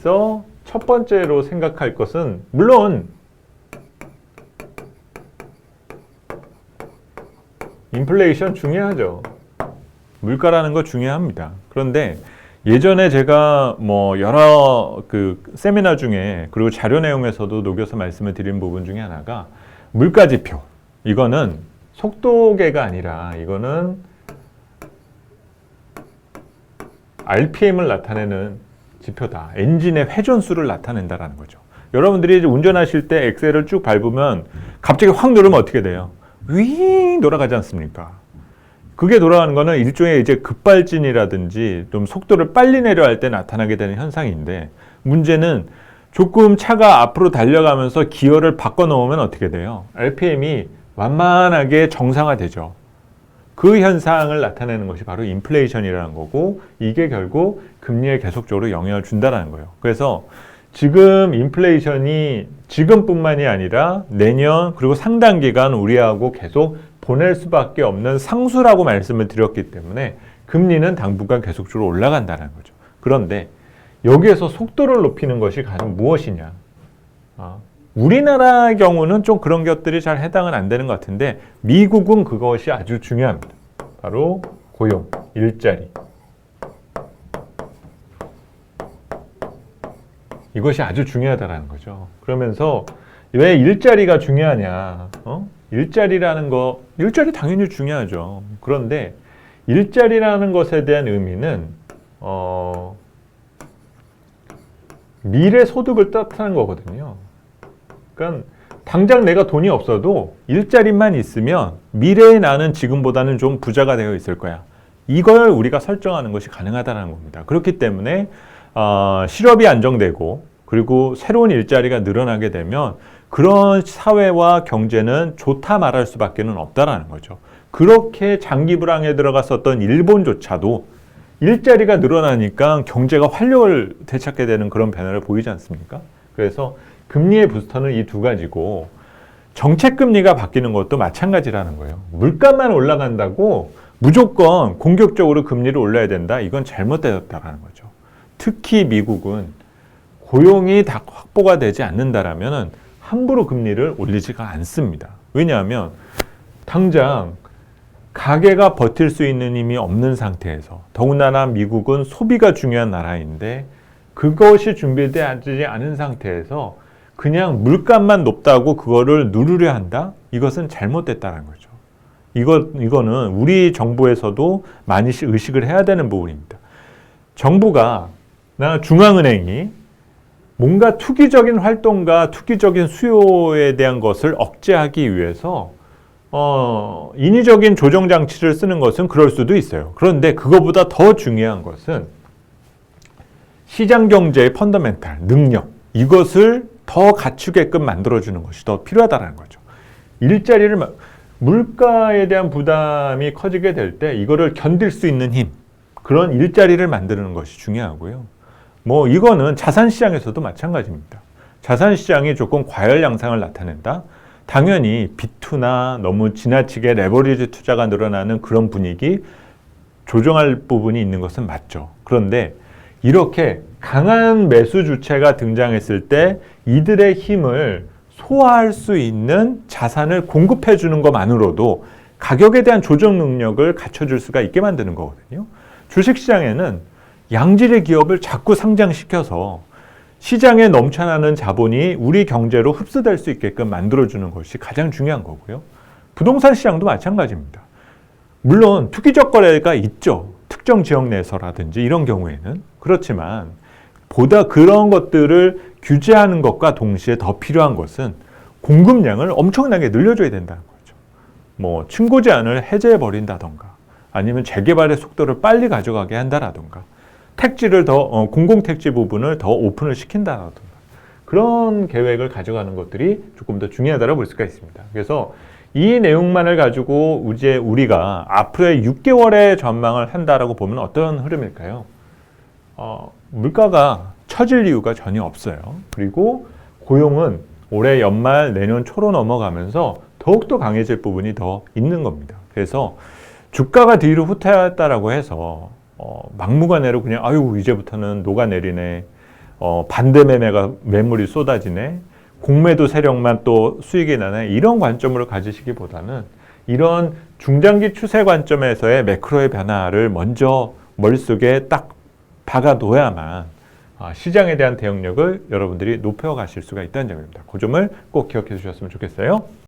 여기서 첫 번째로 생각할 것은 물론 인플레이션 중요하죠. 물가라는 거 중요합니다. 그런데 예전에 제가 뭐 여러 그 세미나 중에 그리고 자료 내용에서도 녹여서 말씀을 드린 부분 중에 하나가 물가지표. 이거는 속도계가 아니라 이거는 RPM을 나타내는 지표다. 엔진의 회전수를 나타낸다라는 거죠. 여러분들이 이제 운전하실 때 엑셀을 쭉 밟으면 갑자기 확 누르면 어떻게 돼요? 윙 돌아가지 않습니까? 그게 돌아가는 거는 일종의 이제 급발진이라든지 좀 속도를 빨리 내려 할 때 나타나게 되는 현상인데, 문제는 조금 차가 앞으로 달려가면서 기어를 바꿔 놓으면 어떻게 돼요? RPM이 완만하게 정상화되죠. 그 현상을 나타내는 것이 바로 인플레이션이라는 거고, 이게 결국 금리에 계속적으로 영향을 준다는 거예요. 그래서 지금 인플레이션이 지금뿐만이 아니라 내년 그리고 상당 기간 우리하고 계속 보낼 수밖에 없는 상수라고 말씀을 드렸기 때문에 금리는 당분간 계속적으로 올라간다는 거죠. 그런데 여기에서 속도를 높이는 것이 과연 무엇이냐? 우리나라의 경우는 좀 그런 것들이 잘 해당은 안 되는 것 같은데 미국은 그것이 아주 중요합니다. 바로 고용, 일자리. 이것이 아주 중요하다는 거죠. 그러면서 왜 일자리가 중요하냐? 일자리라는 거, 일자리 당연히 중요하죠. 그런데 일자리라는 것에 대한 의미는 미래 소득을 뜻하는 거거든요. 그러니까 당장 내가 돈이 없어도 일자리만 있으면 미래의 나는 지금보다는 좀 부자가 되어 있을 거야. 이걸 우리가 설정하는 것이 가능하다는 겁니다. 그렇기 때문에 실업이 안정되고 그리고 새로운 일자리가 늘어나게 되면 그런 사회와 경제는 좋다 말할 수밖에 없다라는 거죠. 그렇게 장기 불황에 들어갔었던 일본조차도 일자리가 늘어나니까 경제가 활력을 되찾게 되는 그런 변화를 보이지 않습니까? 그래서 금리의 부스터는 이 두 가지고, 정책 금리가 바뀌는 것도 마찬가지라는 거예요. 물가만 올라간다고 무조건 공격적으로 금리를 올려야 된다? 이건 잘못되었다라는 거죠. 특히 미국은 고용이 다 확보가 되지 않는다라면 함부로 금리를 올리지가 않습니다. 왜냐하면 당장 가계가 버틸 수 있는 힘이 없는 상태에서, 더군다나 미국은 소비가 중요한 나라인데 그것이 준비되지 않은 상태에서 그냥 물가만 높다고 그거를 누르려 한다? 이것은 잘못됐다는 거죠. 이거는 우리 정부에서도 많이 의식을 해야 되는 부분입니다. 정부가, 중앙은행이 뭔가 투기적인 활동과 투기적인 수요에 대한 것을 억제하기 위해서 인위적인 조정 장치를 쓰는 것은 그럴 수도 있어요. 그런데 그거보다 더 중요한 것은 시장 경제의 펀더멘탈, 능력, 이것을 더 갖추게끔 만들어주는 것이 더 필요하다는 거죠. 일자리를, 물가에 대한 부담이 커지게 될 때 이거를 견딜 수 있는 힘, 그런 일자리를 만드는 것이 중요하고요. 뭐 이거는 자산시장에서도 마찬가지입니다. 자산시장이 조금 과열 양상을 나타낸다? 당연히 비투나 너무 지나치게 레버리지 투자가 늘어나는 그런 분위기 조정할 부분이 있는 것은 맞죠. 그런데 이렇게 강한 매수 주체가 등장했을 때 이들의 힘을 소화할 수 있는 자산을 공급해 주는 것만으로도 가격에 대한 조정 능력을 갖춰줄 수가 있게 만드는 거거든요. 주식시장에는 양질의 기업을 자꾸 상장시켜서 시장에 넘쳐나는 자본이 우리 경제로 흡수될 수 있게끔 만들어주는 것이 가장 중요한 거고요. 부동산 시장도 마찬가지입니다. 물론 투기적 거래가 있죠. 특정 지역 내에서라든지 이런 경우에는. 그렇지만 보다 그런 것들을 규제하는 것과 동시에 더 필요한 것은 공급량을 엄청나게 늘려줘야 된다는 거죠. 뭐 층고 제한을 해제해 버린다던가 아니면 재개발의 속도를 빨리 가져가게 한다라던가 택지를 더 공공택지 부분을 더 오픈을 시킨다라던가 그런 계획을 가져가는 것들이 조금 더 중요하다고 볼 수가 있습니다. 그래서 이 내용만을 가지고 이제 우리가 앞으로의 6개월의 전망을 한다라고 보면 어떤 흐름일까요? 물가가 처질 이유가 전혀 없어요. 그리고 고용은 올해 연말 내년 초로 넘어가면서 더욱더 강해질 부분이 더 있는 겁니다. 그래서 주가가 뒤로 후퇴했다라고 해서 막무가내로 그냥 아유 이제부터는 녹아내리네, 반대 매물이 쏟아지네, 공매도 세력만 또 수익이 나네, 이런 관점으로 가지시기보다는 이런 중장기 추세 관점에서의 매크로의 변화를 먼저 머릿속에 딱 박아둬야만 시장에 대한 대응력을 여러분들이 높여가실 수가 있다는 점입니다. 그 점을 꼭 기억해 주셨으면 좋겠어요.